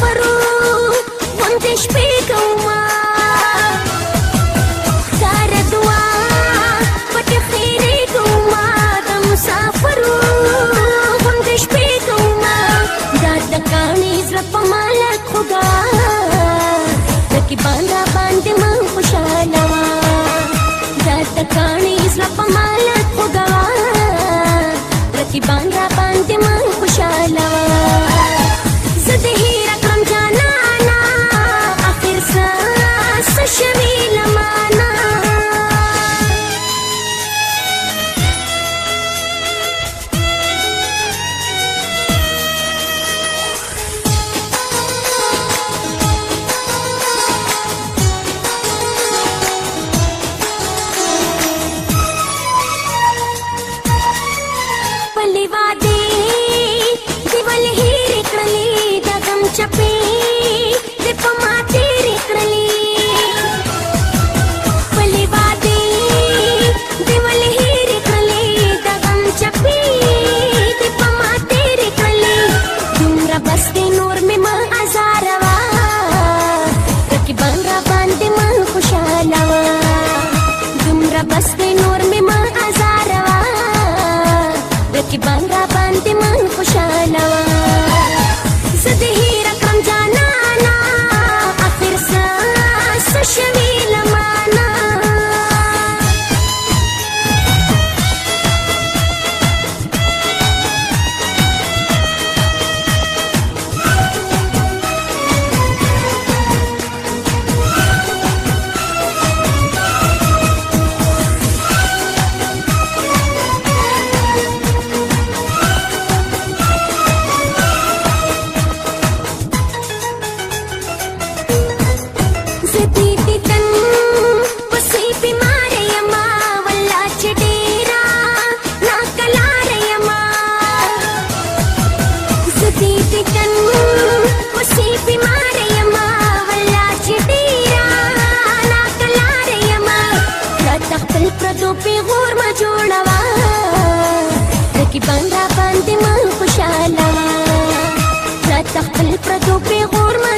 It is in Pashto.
مسافرو غوندې شپې کومه ښکار دعا پټې خیرې کومه د مسافرو غوندې شپې کومه دا د کاڼي زړه په مالک خدا رقیبان را باندې من خوشحاله وه دا د کاڼي زړه په مالک خدا رقیبان را باندې من خوشحاله وه زه د هیره کړم جانانه آخر څه شوي له مانه پلې وعدې دې ولې هېرې کړلې د غم چپې دې په ما تېرې کړلې پلې وعدې دې ولې هېرې کړلې د غم چپې دې په ما تېرې کړلې دومره بس دې نور مې مه ازاروه رقیبان را باندې من خوشحاله وه دومره بس دې نور مې مه ازاروه رقیبان را باندې من خوشحاله وه زه دې هیره کړم جانانه آخر څه شوي له مانه زه دې دیدن پسې بیماره یمه والله چې ډېره ناکلاره یمه زه دې دیدن پسې بیماره یمه والله چې ډېره ناکلاره یمه راته خپل پردو پیغور مه جوړوه رقیبان را باندې من خوشحاله وه راته خپل پردو پیغور مه